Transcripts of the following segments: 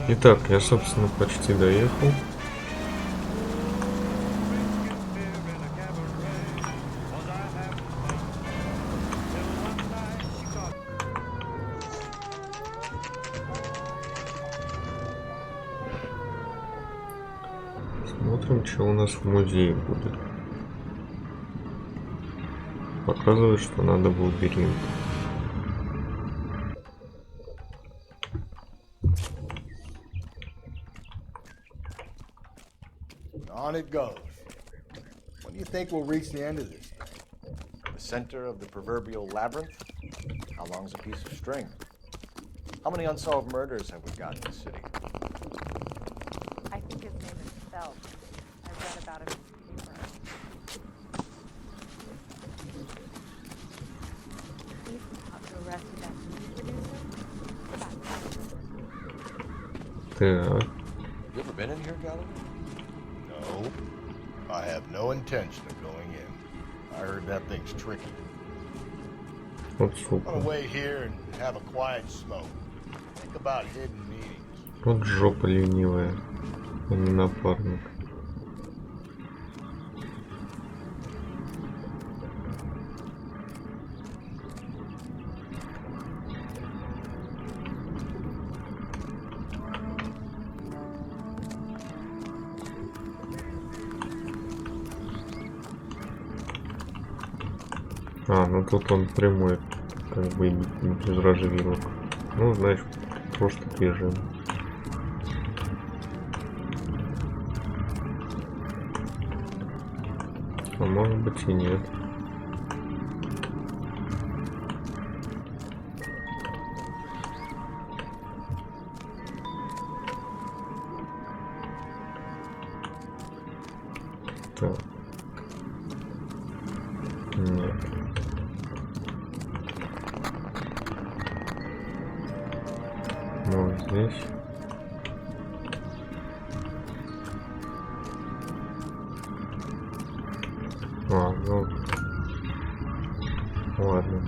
Итак, я, собственно, почти доехал. Смотрим, что у нас в музее будет. Показывает, что надо в лабиринт. On it goes. When do you think we'll reach the end of this thing? The center of the proverbial labyrinth? How long's a piece of string? How many unsolved murders have we got in the city? I think his name is Phelps. I read about him in the paper. He's about to arrest that news producer. Так. You ever been in here, Galloway? No. I have no intention of going in. I heard that thing's tricky. Вот I'm сука. gonna wait here and have a quiet smoke. Think about hidden meetings. Вот жопа ленивая, а не напарник. А, ну тут он прямой, как бы без развилок. Ну, значит, просто бежим. А может быть и нет. Так. Нет. Вот здесь. А, ну ладно.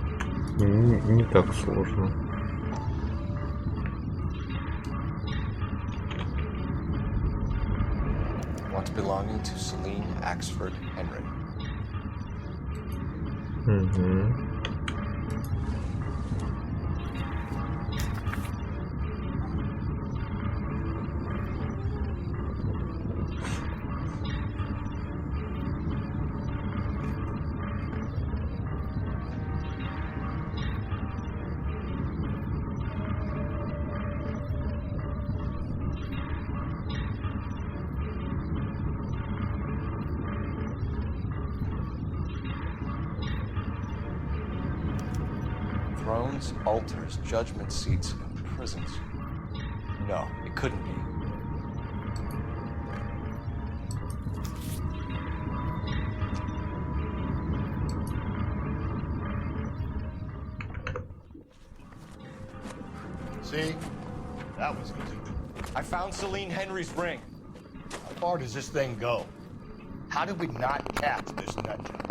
Не так сложно. Once belonging to Celine Axford Henry. Угу. Thrones, altars, judgment seats, and prisons. No, it couldn't be. See? That was easy. I found Celine Henry's ring. How far does this thing go? How did we not catch this nut job?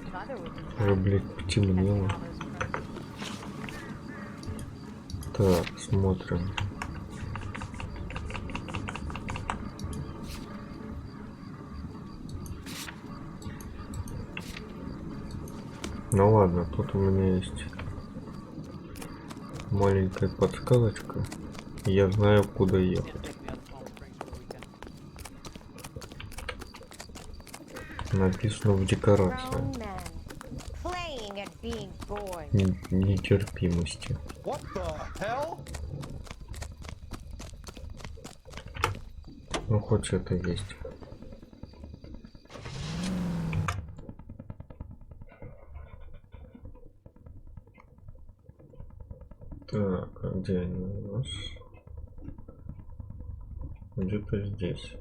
His mother would be Уже, блядь, потемнело. Так, смотрим. Ну ладно, тут у меня есть маленькая подсказочка. И я знаю, куда ехать. Написано в декорации. Нетерпимости. What the hell? Ну хоть это есть. Так, а где они у нас? Где-то здесь.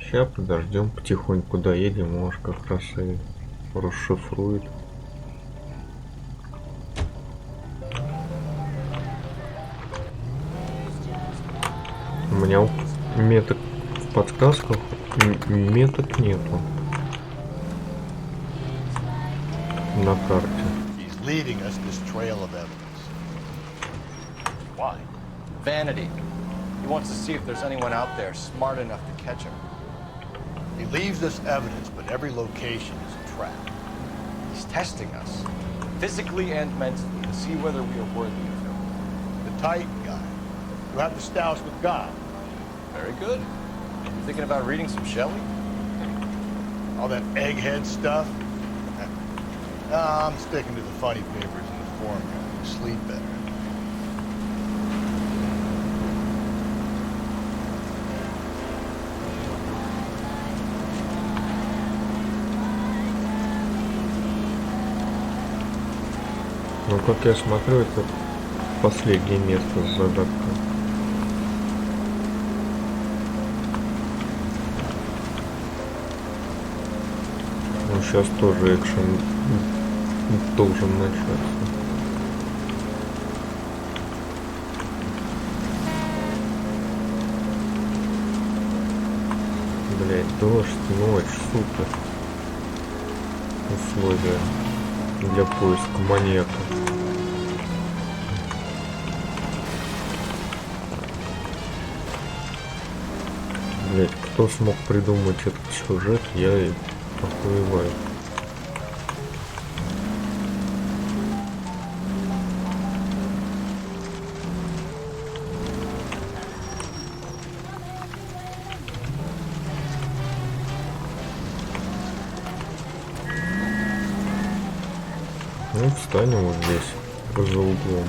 Сейчас подождем, потихоньку доедем, может как раз и расшифрует. У меня меток в подсказках меток нету на карте. He's leading us this trail of evidence. Why? Vanity. He wants to see if there's anyone out there smart enough to catch him. He leaves us evidence, but every location is a trap. He's testing us, physically and mentally, to see whether we are worthy of him. The Titan guy. You have the stoush with God. Very good. You thinking about reading some Shelley? All that egghead stuff? I'm sticking to the funny papers and the forum guy. You sleep better. Ну, как я смотрю, это последнее место с загадкой. Ну, сейчас тоже экшен должен начаться. Блять, дождь, ночь, супер. Условия для поиска маньяка. Блять, кто смог придумать этот сюжет, я и охуеваю. Ну, встанем вот здесь, за углом.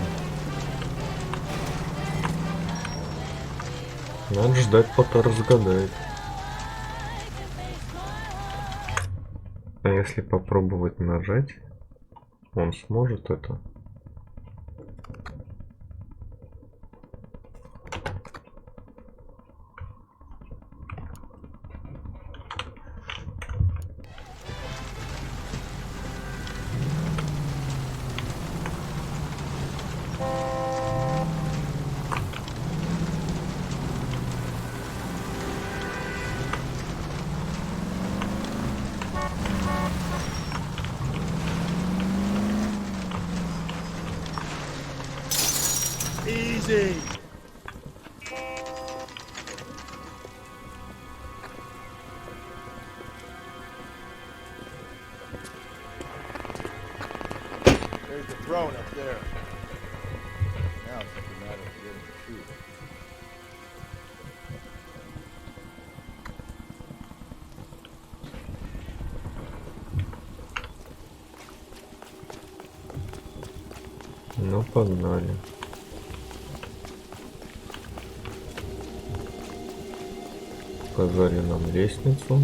Надо ждать, пока разгадает. А если попробовать нажать, он сможет это? Easy. There's the throne up there. Now it's just a matter of getting to it. Ну, погнали. Показали нам лестницу.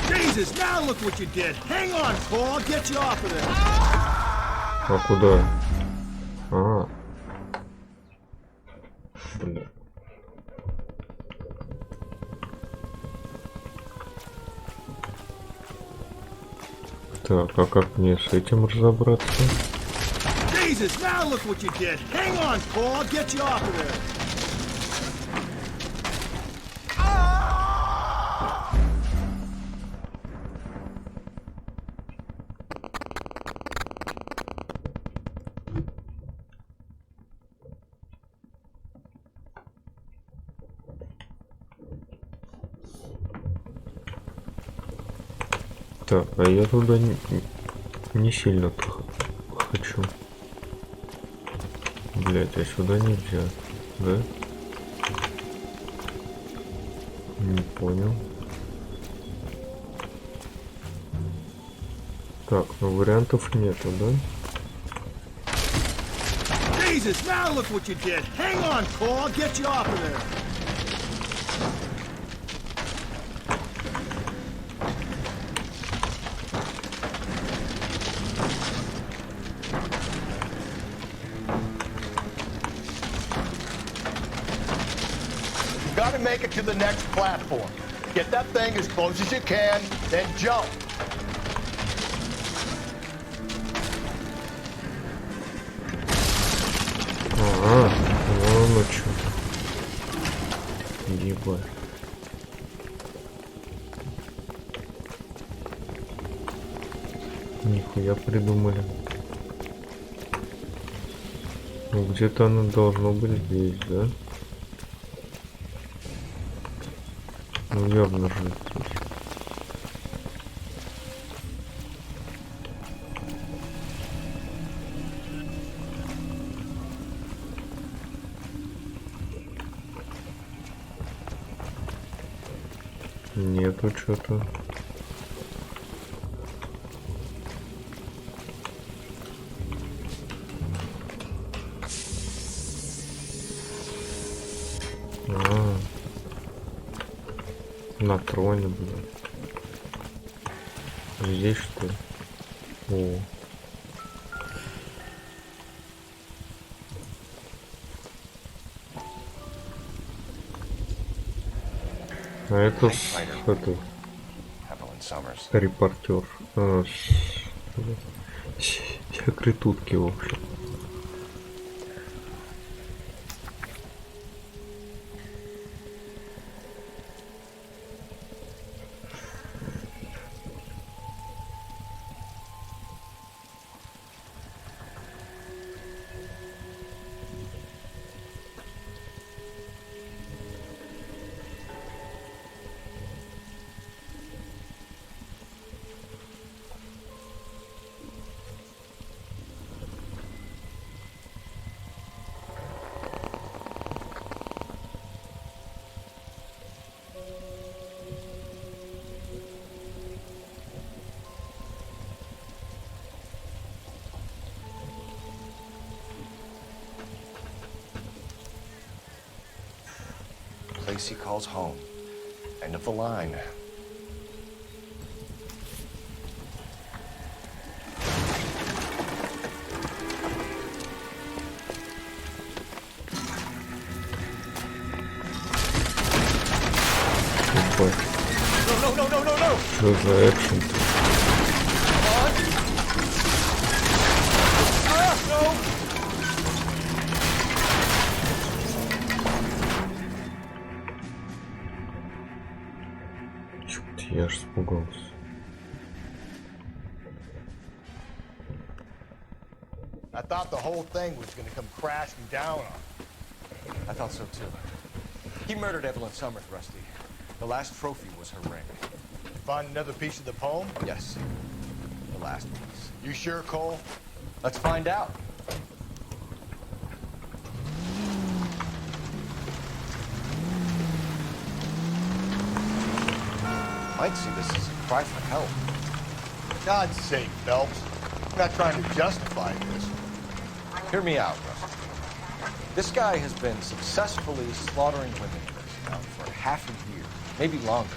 Jesus, now look what you did. Hang on, Paul, I'll get you off of there. А куда? А. Блин. Так, а как мне с этим разобраться? Jesus, now look what you did. Hang on, Paul, I'll get you off of there. Так, а я туда не сильно хочу. Блять, а сюда нельзя, да? Не понял. Так, ну вариантов нету, да? Jesus, now look what you did. Hang on, Paul, I'll get you off of there. take it to the next platform. Get that thing as close as you can, then jump. Ага, вон оно что. Ебать. Нихуя придумали. Ну, где-то оно должно быть здесь, да? Ну, явно же здесь. Нету что-то. На троне, блин. Здесь что ли? О. А это это репортер. Секретутки, в общем. Place he calls home. End of the line. No. Что за экшен? Я аж испугался. I thought the whole thing was gonna come crashing down on. I thought so too. He murdered Evelyn Summers, Rusty. The last trophy was her ring. Find another piece of the poem? Yes. The last piece. You sure, Cole? Let's find out. Might see this as a cry for help. God's sake, Phelps. I'm not trying to justify this. Hear me out, Rusty. This guy has been successfully slaughtering women now for half a year, maybe longer.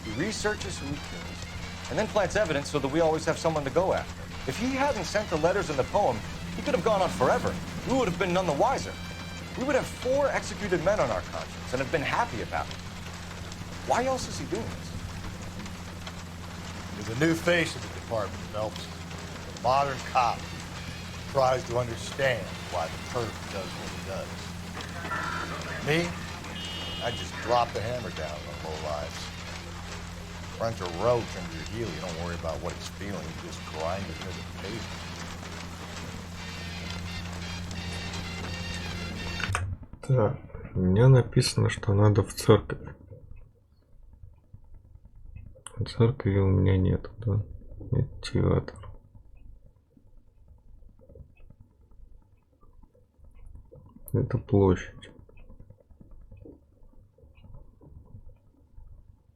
He researches who he kills, and then plants evidence so that we always have someone to go after. If he hadn't sent the letters in the poem, he could have gone on forever. We would have been none the wiser. We would have 4 executed men on our conscience and have been happy about it. Why else is he doing this? There's a new face of the department, Phelps. A modern cop who tries to understand why the perp does what he does. Me? I just drop the hammer down on low lives. Runs a roach under your heel, you don't worry about what he's feeling, you just grind it into the pavement. Так, у меня написано, что надо в церковь. Церкви у меня нет, да? Это театр. Это площадь.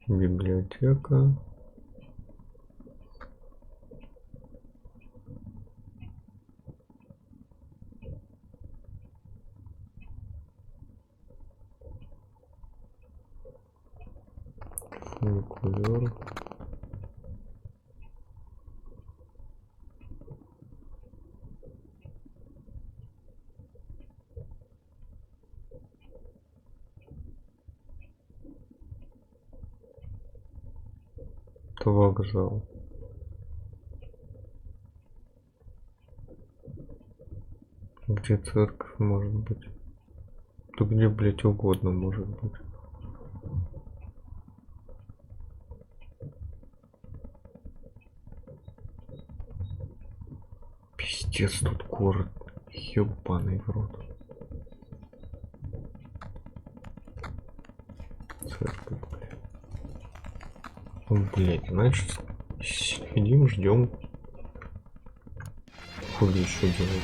Библиотека. Фуникулер. автовокзал. Где церковь может быть? Да где, блять, угодно может быть. Пиздец, тут город. Ёбаный в рот. Церковь, блядь. Ну, блядь, значит, сидим, ждем. Хули еще делать?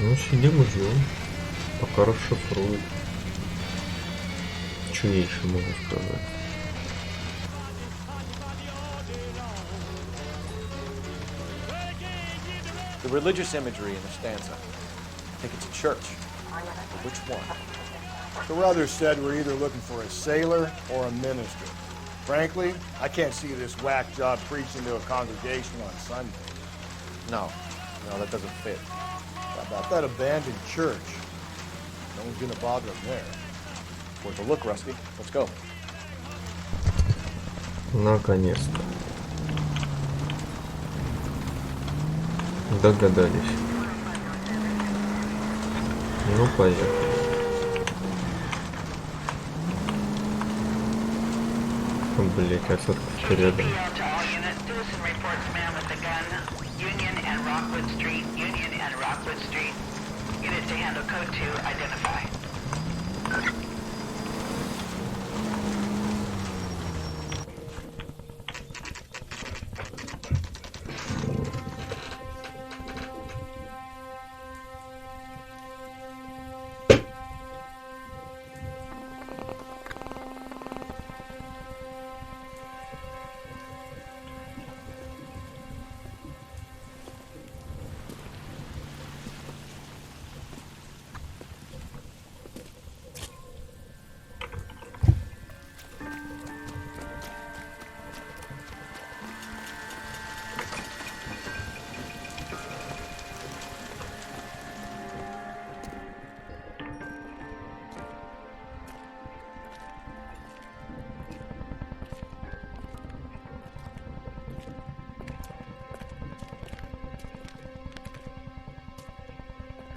Ну, сидим и ждем, пока расшифруют. Что я еще могу сказать? The religious imagery in the stanza. I think it's a church. But which one? The others said we're either looking for a sailor or a minister. Frankly, I can't see this whack job preaching to a congregation on Sunday. No, that doesn't fit. How about that abandoned church? No one's gonna bother them there. Worth a look, Rusty. Let's go. Наконец-то. Догадались. Ну, поехали. Блять, а все-таки вперед.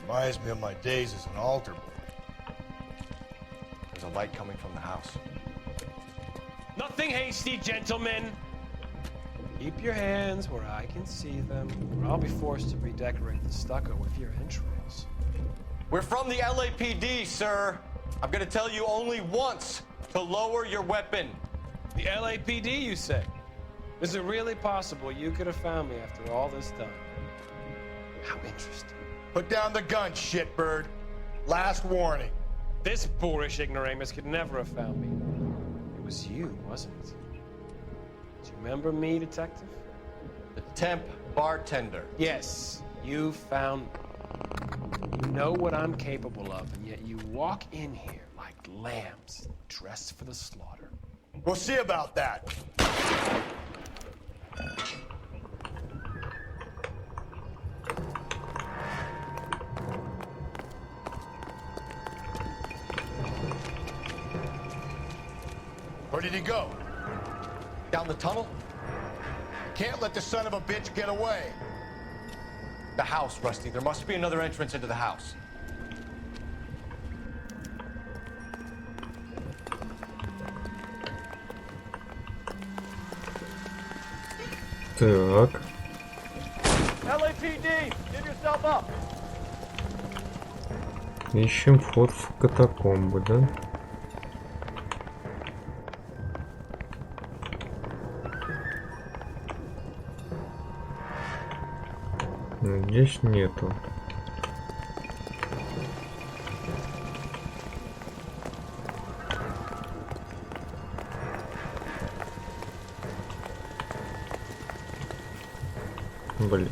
Reminds me of my days as an altar boy. There's a light coming from the house. Nothing hasty, gentlemen. Keep your hands where I can see them, or I'll be forced to redecorate the stucco with your entrails. We're from the LAPD, sir. I'm gonna tell you only once to lower your weapon. The LAPD, you say? Is it really possible you could have found me after all this time? How interesting. Put down the gun, shitbird. Last warning. This boorish ignoramus could never have found me. It was you, wasn't it? Do you remember me, detective? The temp bartender. Yes, you found me. You know what I'm capable of, and yet you walk in here like lambs dressed for the slaughter. We'll see about that. Where did he go? Down the tunnel? Can't let the son of a bitch get away. The house, Rusty. There must be another entrance into the house. Так. LAPD, give yourself up. Ищем вход в катакомбы, да? Здесь нету. Блин.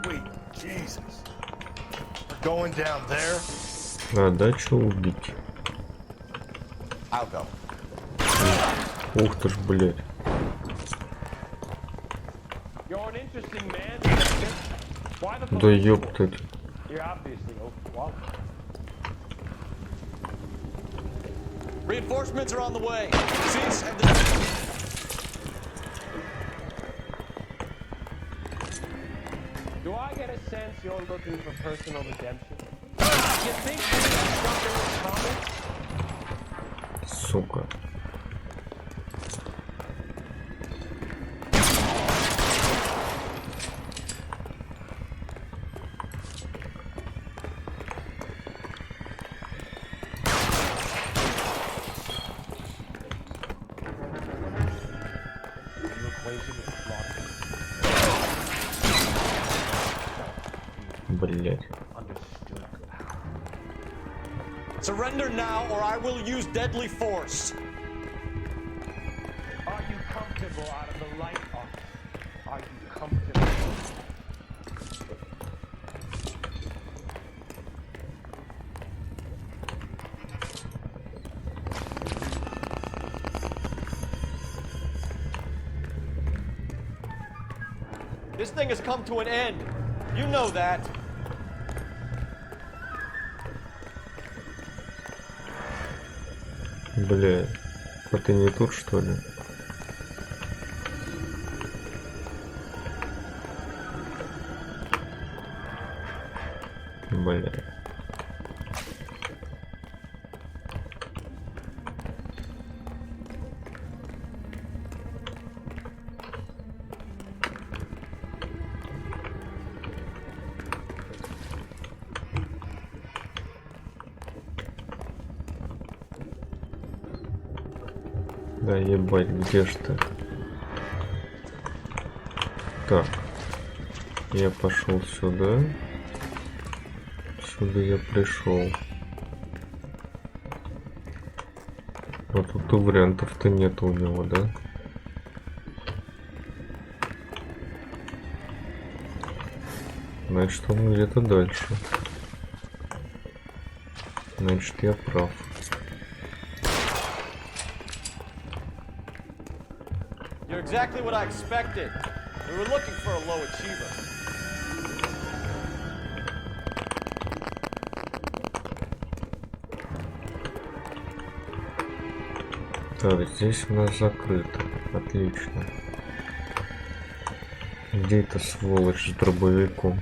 Sweet Jesus. We're going down there? А дачу убить. I'll go. Ух ты ж, блядь. You're an interesting man. Why the fuck Да are you ёптать. You're obviously overwhelmed. Reinforcements are on the way. Cease and desist. Do I get a sense you're looking for personal redemption? You think we have something in common? Сука. Are you acquainted with slaughter? Блядь. Understood power. Surrender now, or I will use deadly force. Are you comfortable out of the light, officer? Are you comfortable? This thing has come to an end. You know that. Бля. А ты не тут, что ли? Бля. Да ебать, где ж ты? Так. Я пошел сюда. Сюда я пришел. Вот тут и вариантов-то нет у него, да? Значит, он где-то дальше. Значит, я прав. You're exactly what I expected. We were looking for a low achiever. Так, здесь у нас закрыто. Отлично. Где эта сволочь с дробовиком?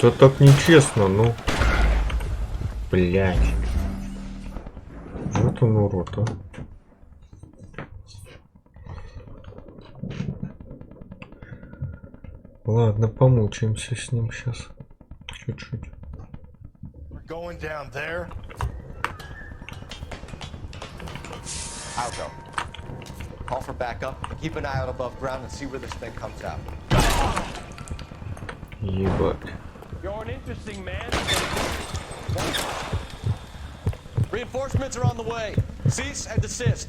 Это так нечестно, ну. Блядь. Вот он урод, а. Ладно, помучаемся с ним сейчас. Чуть-чуть. We're going down there? I'll go. Call for backup. Keep an eye out above ground and see where this thing comes out. Ебать. You're an interesting man. Reinforcements are on the way. Cease and desist.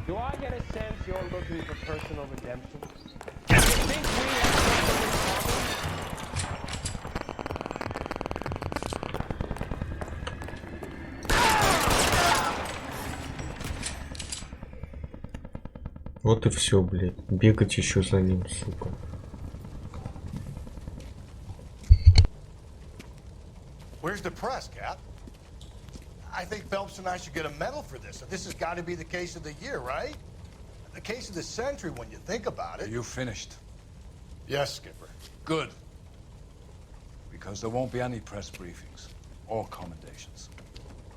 Do I get a sense you're looking for personal redemption? You think we have something in common? Вот и все, блядь. Бегать еще за ним, сука. Where's the press, Cap? I think Phelps and I should get a medal for this. This has got to be the case of the year, right? The case of the century when you think about it. Are you finished? Yes, Skipper. Good. Because there won't be any press briefings or commendations.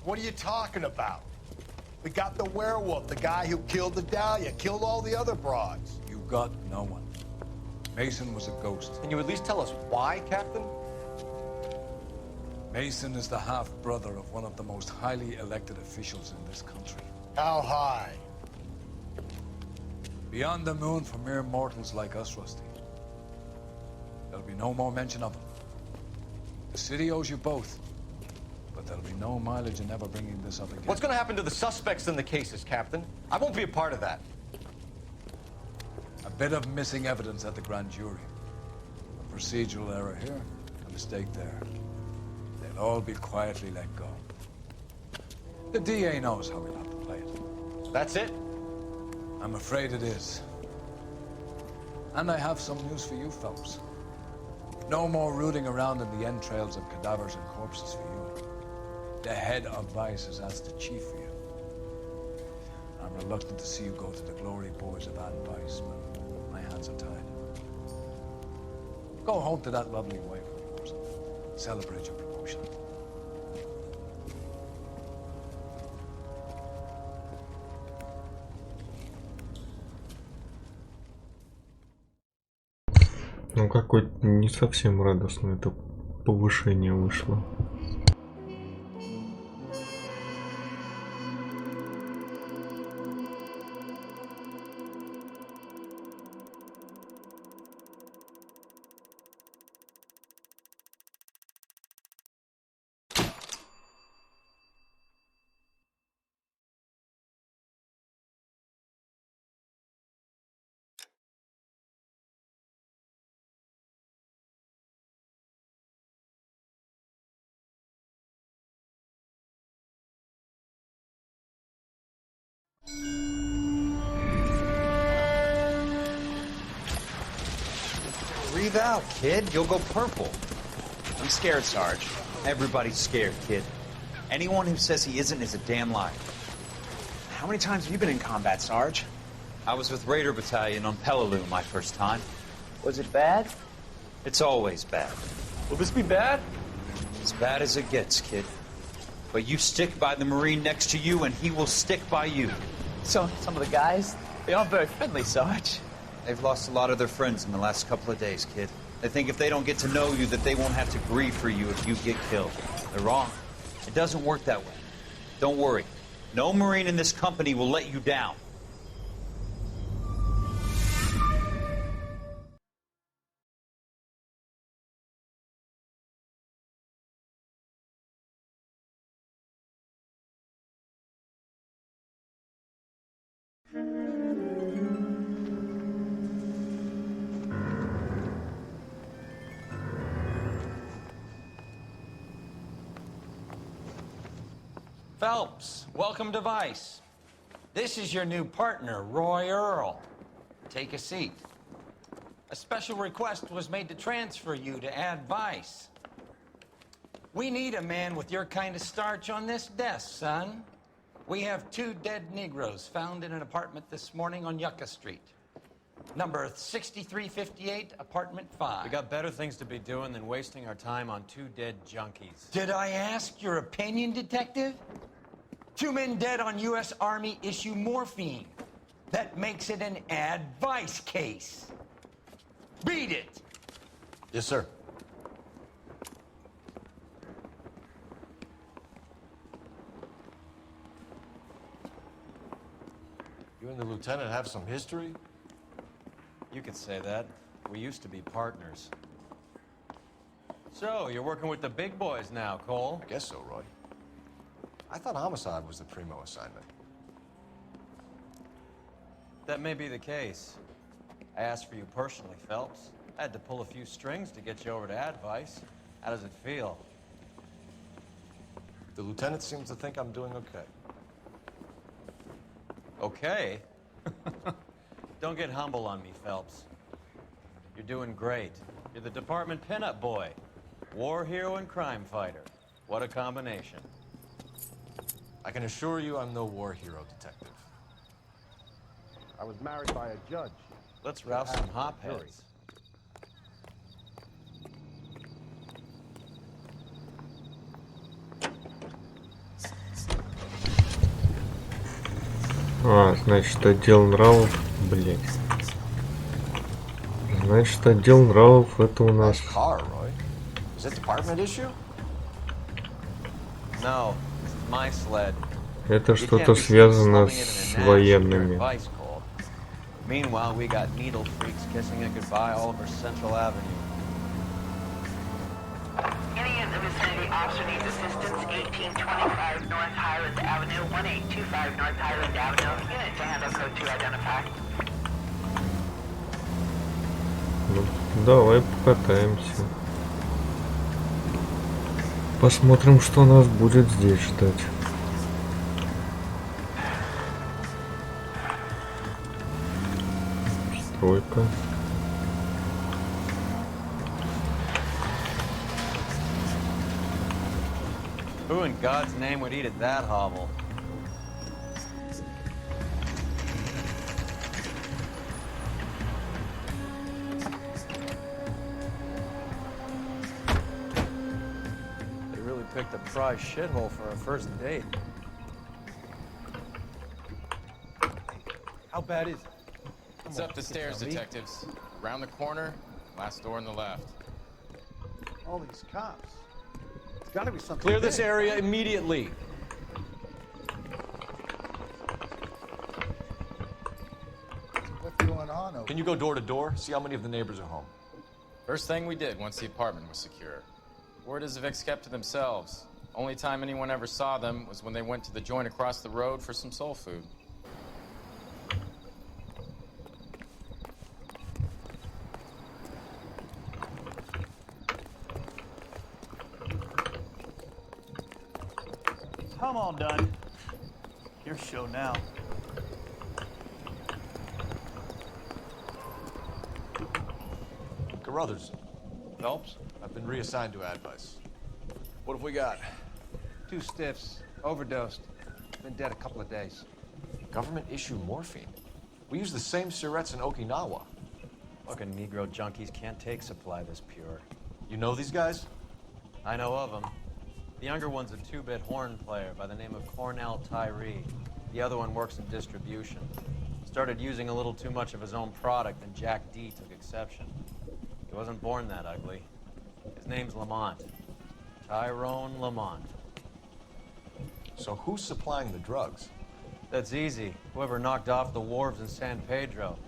What are you talking about? We got the werewolf, the guy who killed the Dahlia, killed all the other broads. You got no one. Mason was a ghost. Can you at least tell us why, Captain? Mason is the half-brother of one of the most highly elected officials in this country. How high? Beyond the moon for mere mortals like us, Rusty. There'll be no more mention of him. The city owes you both. But there'll be no mileage in ever bringing this up again. What's going to happen to the suspects in the cases, Captain? I won't be a part of that. A bit of missing evidence at the grand jury. A procedural error here, a mistake there. They'll all be quietly let go. The DA knows how we'll have to play it. That's it? I'm afraid it is. And I have some news for you, Phelps. No more rooting around in the entrails of cadavers and corpses for you. The head of Vice has asked the chief for you. I'm reluctant to see you go to the glory boys of Vice, but my hands are tied. Go home to that lovely wife of yours and celebrate your promotion. Ну, какое-то не совсем радостное это повышение вышло. Breathe out, kid. You'll go purple. I'm scared, Sarge. Everybody's scared, kid. Anyone who says he isn't is a damn liar. How many times have you been in combat, Sarge? I was with Raider Battalion on Peleliu my first time. Was it bad? It's always bad. Will this be bad? As bad as it gets, kid. But you stick by the Marine next to you, and he will stick by you. So, some of the guys, they aren't very friendly, Sarge. They've lost a lot of their friends in the last couple of days, kid. They think if they don't get to know you, that they won't have to grieve for you if you get killed. They're wrong. It doesn't work that way. Don't worry. No Marine in this company will let you down. Phelps, welcome to Vice. This is your new partner, Roy Earl. Take a seat. A special request was made to transfer you to Ad Vice. We need a man with your kind of starch on this desk, son. We have 2 dead Negroes found in an apartment this morning on Yucca Street. Number 6358, apartment 5. We got better things to be doing than wasting our time on 2 dead junkies. Did I ask your opinion, detective? 2 men dead on U.S. Army issue morphine. That makes it an Ad Vice case. Beat it! Yes, sir. You and the lieutenant have some history? You could say that. We used to be partners. So, you're working with the big boys now, Cole? I guess so, Roy. I thought homicide was the primo assignment. That may be the case. I asked for you personally, Phelps. I had to pull a few strings to get you over to Ad Vice. How does it feel? The lieutenant seems to think I'm doing okay. Okay? Don't get humble on me, Phelps. You're doing great. You're the department pinup boy. War hero and crime fighter. What a combination. I can assure you I'm no war hero, detective. I was married by a judge. Let's rouse some hopheads. А, значит, отдел нравов, блять. Значит, отдел нравов это у нас. Nice car, Roy. Is it department issue? No, this is my sled. Это You что-то can't be seen связано slumming it in с a nash военными. during Vice Cold. Meanwhile, we got needle freaks kissing it goodbye all over Central Avenue. Any in the vicinity officer needs assistance, 1825 North Highland Avenue, 1825 North Highland Avenue. Unit to handle code 2 identify. Ну, давай покатаемся. Посмотрим, что нас будет здесь ждать. Стройка. Who in God's name would eat at that hovel? They really picked a prize shithole for a first date. How bad is it? It's up the stairs, detectives. Around the corner, last door on the left. All these cops. It's gotta be something. Clear this big. area immediately. What's going on over Can you go door to door? See how many of the neighbors are home. First thing we did once the apartment was secure. Word is the Vics kept to themselves. Only time anyone ever saw them was when they went to the joint across the road for some soul food. I'm all done. Your show now. Carruthers. Phelps, I've been reassigned to Advice. What have we got? 2 stiffs, overdosed. Been dead a couple of days. Government issue morphine. We use the same syrettes in Okinawa. Fucking Negro junkies can't take supply this pure. You know these guys? I know of them. The younger one's a 2-bit horn player by the name of Cornell Tyree. The other one works in distribution. Started using a little too much of his own product, and Jack D took exception. He wasn't born that ugly. His name's Lamont. Tyrone Lamont. So who's supplying the drugs? That's easy. Whoever knocked off the wharves in San Pedro.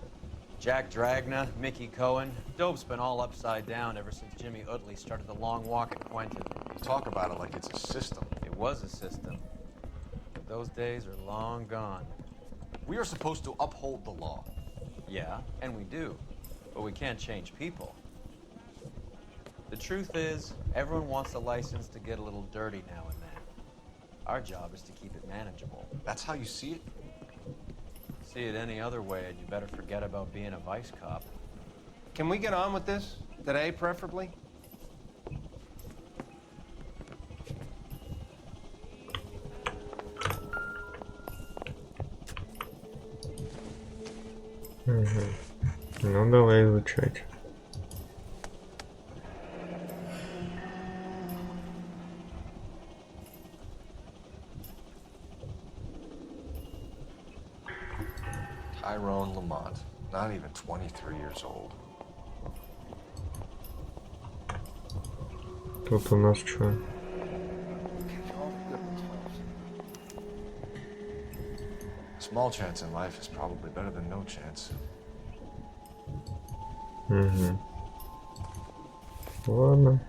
Jack Dragna, Mickey Cohen. Dope's been all upside down ever since Jimmy Utley started the long walk at Quentin. You talk about it like it's a system. It was a system. But those days are long gone. We are supposed to uphold the law. Yeah, and we do. But we can't change people. The truth is, everyone wants a license to get a little dirty now and then. Our job is to keep it manageable. That's how you see it? See it any other way, and you better forget about being a vice cop. Can we get on with this? Today, preferably? Угу. Ну, давай изучать. Tyrone Lamont, not even 23 years old. Тут у нас что? Small chance in life is probably better than no chance. Угу. Ладно.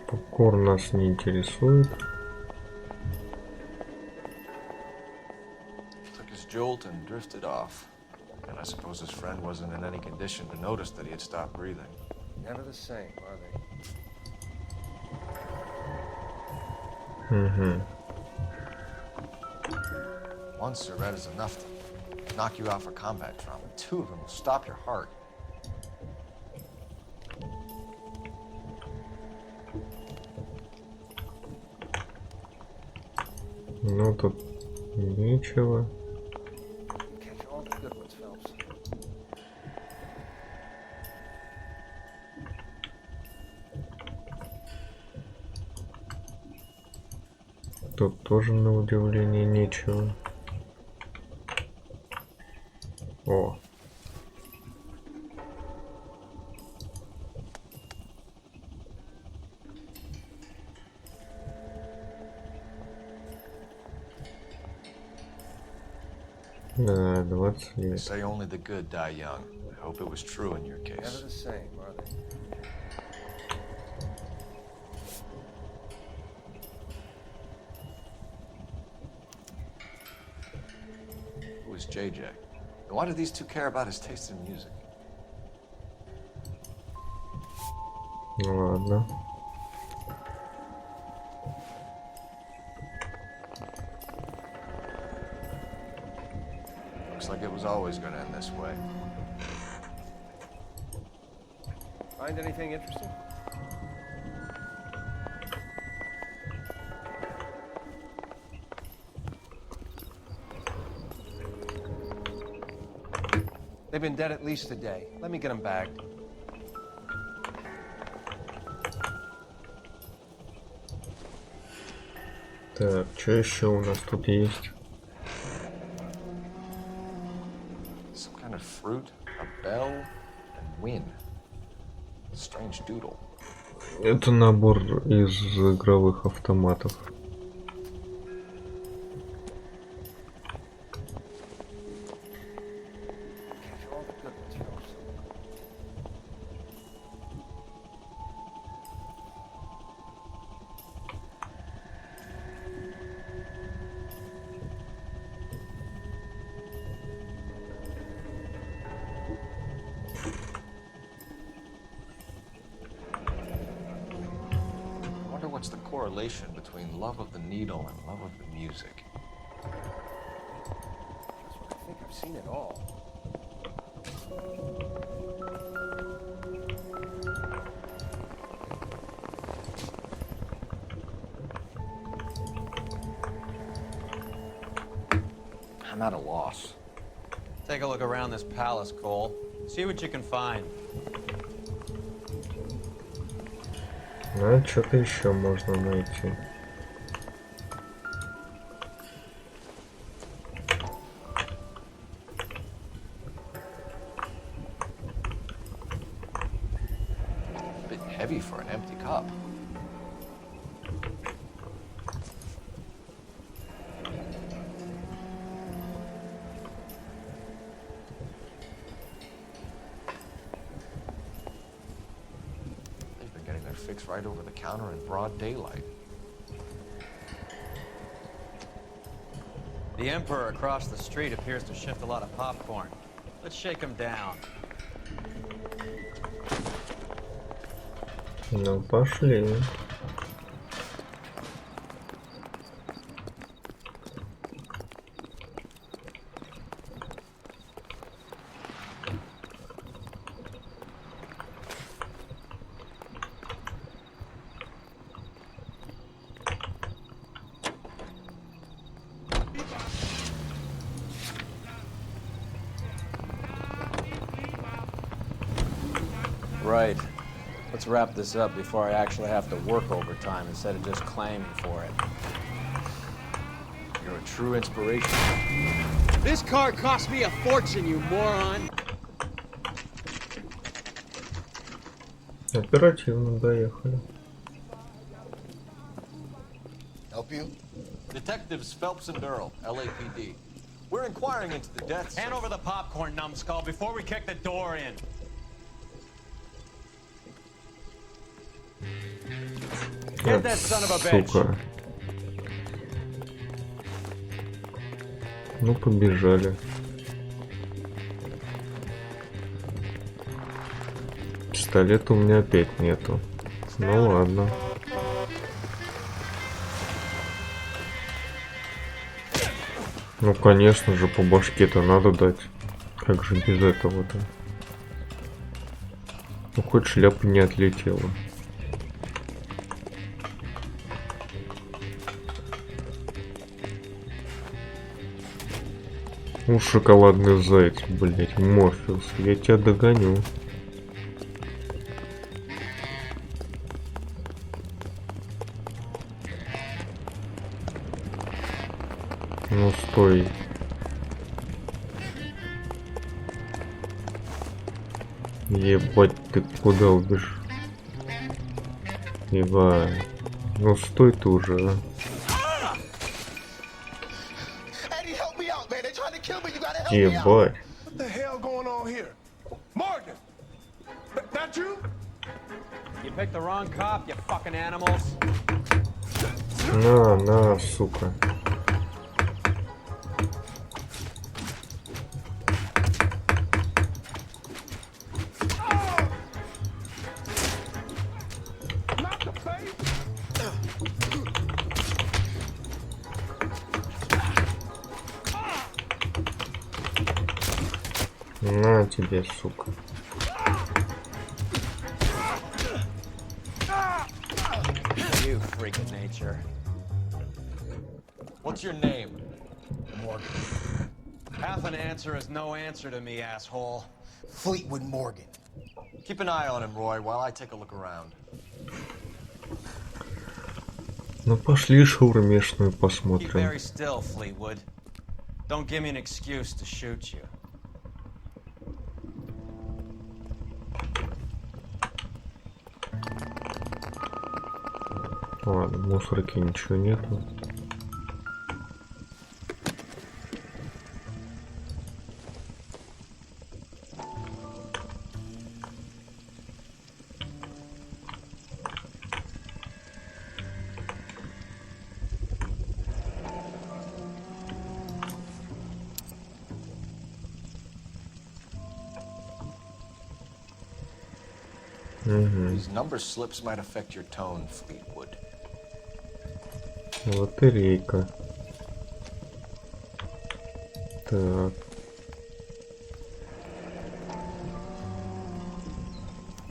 Попкорн нас не интересует. Took his jolt and drifted off. And I suppose his friend wasn't in any condition to notice that he had stopped breathing. Never the same, are they? Угу. One cigarette is enough to knock you out for combat trauma. 2 of them will stop your heart. Ну тут ничего. Catch all the good ones, Phelps. Тут тоже на удивление ничего. О. Да, 20 They лет. say only the good die young. I hope it was true in your Never case. the same, are they? Who is JJ? And why do these two care about his taste in music? Ну ладно. Looks like it was always going to end this way. Find anything interesting? They've been dead at least a day. Let me get them bagged. Так, что еще у нас тут есть? Some kind of fruit, a bell, and win. Strange doodle. Это набор из игровых автоматов. Catch all the good ones, Phelps. I wonder what's the correlation between love of the needle and love of the music. That's what I think. I've seen it all. I'm at a loss. Take a look around this palace, Cole. See what you can find. А что-то еще можно найти. A bit heavy for an empty cup. They've been getting their fix right over the counter in broad daylight. The Emperor across the street appears to shift a lot of popcorn. Let's shake him down. Ну, пошли. Right. Let's wrap this up before I actually have to work overtime instead of just claiming for it. You're a true inspiration. This car cost me a fortune, you moron! Оперативно доехали. Help you? Detectives Phelps and Earl, LAPD. We're inquiring into the deaths. Hand over the popcorn, numbskull, before we kick the door in. Get that son of a bitch. Сука. Ну, побежали. Пистолета у меня опять нету. Ну ладно. Ну, конечно же, по башке-то надо дать. Как же без этого-то? Ну, хоть шляпа не отлетела. Шоколадный заяц, блять, Морфеус, я тебя догоню. Ну стой. Ебать, ты куда убежишь? Ебать. Ну стой ты уже, а. Ебать. What the hell going on here? Morgan! That you? You picked the wrong cop, you fucking animals. На, сука. На тебе, сука. You freak of nature. What's your name? Morgan. Half an answer is no answer to me, asshole. Fleetwood Morgan. Keep an eye on him, Roy, while I take a look around. Ну пошли шаурмешную Keep посмотрим. very still, Fleetwood. Don't give me an excuse to shoot you. Ладно, в мусорке ничего нету. These number slips might affect your tone, Fleetwood. Лотерейка. Так.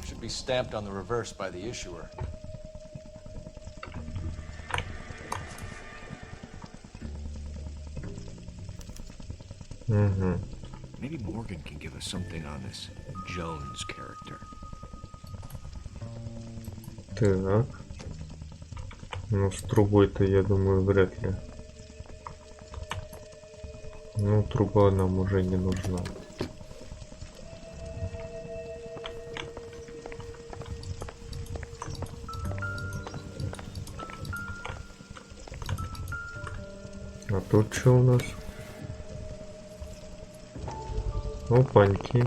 Should be stamped on the reverse by the issuer. Maybe Morgan can give us something on this Jones character. Так. Ну, с трубой-то, я думаю, вряд ли. Ну, труба нам уже не нужна. А тут что у нас? Опаньки.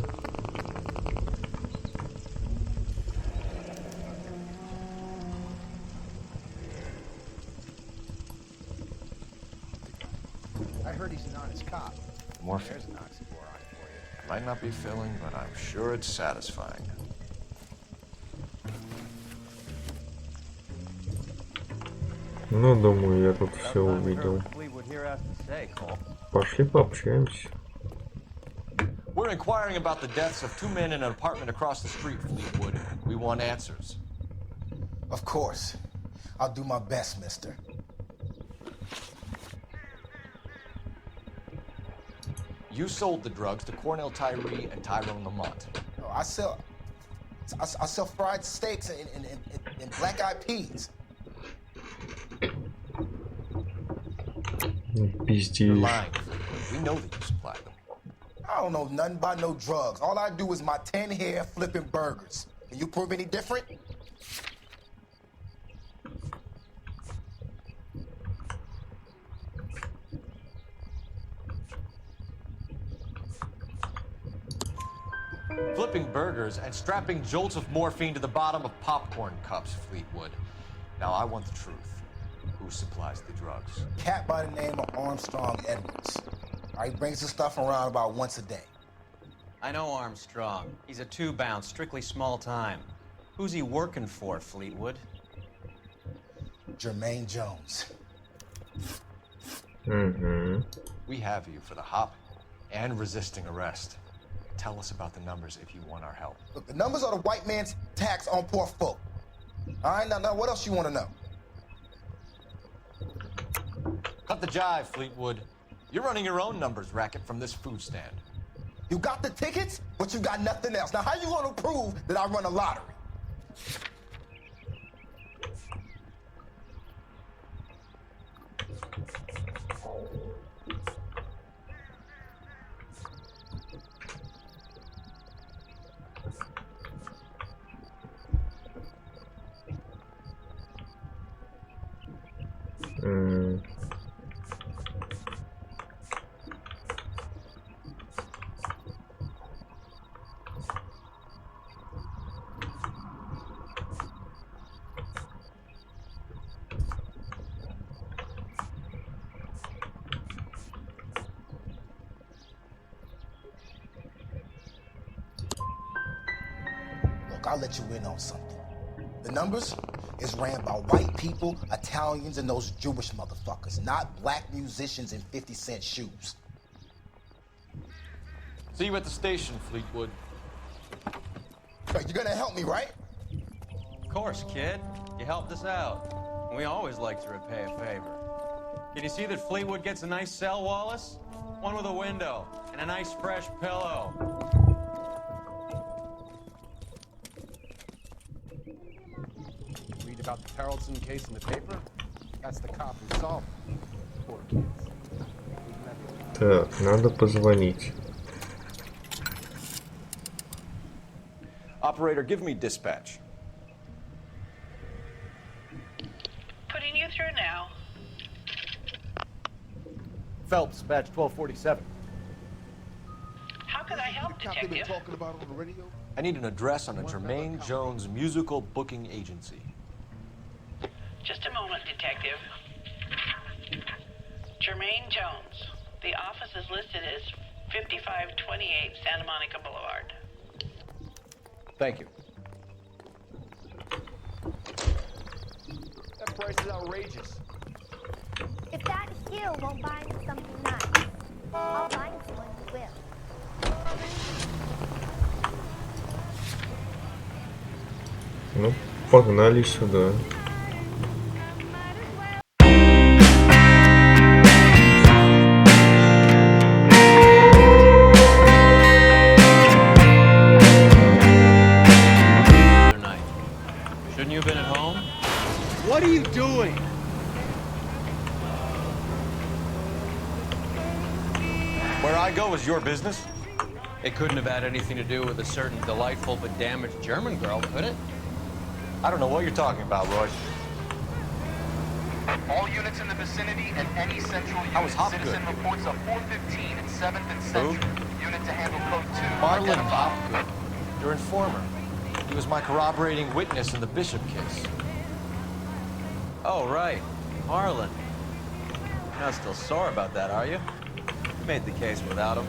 I heard he's an honest cop. Morphine. There's an oxymoron for you. Might not be filling, but I'm sure it's satisfying. Ну, думаю, я тут все увидел. Пошли пообщаемся. We're inquiring about the deaths of two men in an apartment across the street, Fleetwood. We want answers. Of course. I'll do my best, mister. You sold the drugs to Cornell Tyree and Tyrone Lamont. Oh, I sell fried steaks and black-eyed peas. You're lying. We know that you supply them. I don't know nothing about no drugs. All I do is my 10 hair flipping burgers. Can you prove any different? Flipping burgers and strapping jolts of morphine to the bottom of popcorn cups, Fleetwood. Now I want the truth. Who supplies the drugs? Cat by the name of Armstrong Edwards. He brings the stuff around about once a day. I know Armstrong. He's a two-bound, strictly small time. Who's he working for, Fleetwood? Jermaine Jones. We have you for the hop and resisting arrest. Tell us about the numbers if you want our help. Look, the numbers are the white man's tax on poor folk. All right, now what else you want to know? Cut the jive, Fleetwood. You're running your own numbers racket from this food stand. You got the tickets, but you got nothing else. Now, how you gonna prove that I run a lottery? Look, I'll let you in on something. The numbers is ran by white people, Italians, and those Jewish motherfuckers, not black musicians in 50-cent shoes. See you at the station, Fleetwood. Hey, you're gonna help me, right? Of course, kid. You helped us out. We always like to repay a favor. Can you see that Fleetwood gets a nice cell, Wallace? One with a window and a nice fresh pillow. Read about the Tarleton case in the paper? That's the cop who solved it. Poor kids. Так, надо позвонить. Operator, give me dispatch. Putting you through now. Phelps, badge 1247. How can I help, Detective? Talking about on the radio? I need an address on a Jermaine Jones musical booking agency. Just a moment, Detective. Jermaine Jones. The office is listed as 5528 Santa Monica Boulevard. Thank you. That price is outrageous. If that skill won't buy me something nice, I'll find someone who will. Ну, погнали сюда. Shouldn't you have been at home? What are you doing? Where I go is your business? It couldn't have had anything to do with a certain delightful but damaged German girl, could it? I don't know what you're talking about, Roy. All units in the vicinity and any central unit. I was Hopgood. Citizen reports a 415 at 7th and Central. Unit to handle code 2. Marlon identified. Hopgood, your informer. He was my corroborating witness in the Bishop case. Oh, right. Marlon. You're not still sore about that, are you? You made the case without him.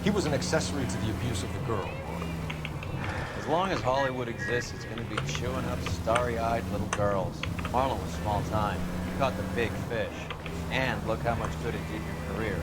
He was an accessory to the abuse of the girl. As long as Hollywood exists, it's going to be chewing up starry-eyed little girls. Marlon was small time. He caught the big fish. And look how much good it did your career.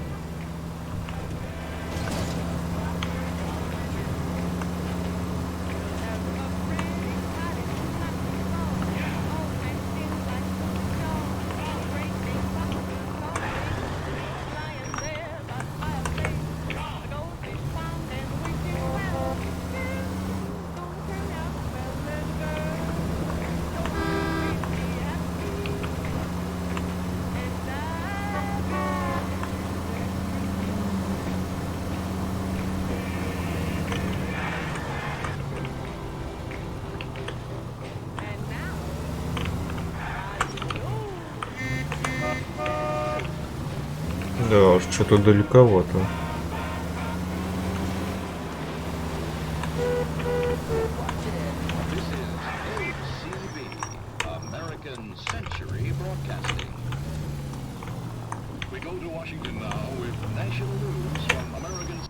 Да уж, что-то далековато. American Century Broadcasting. We go to Washington now with national news from American.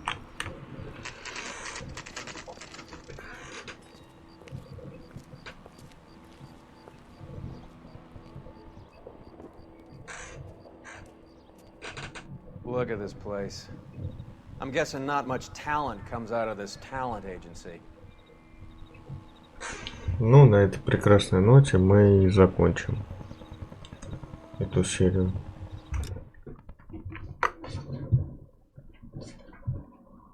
Look at this place. I'm guessing not much talent comes out of this talent agency. Ну, на этой прекрасной ноте мы и закончим эту серию.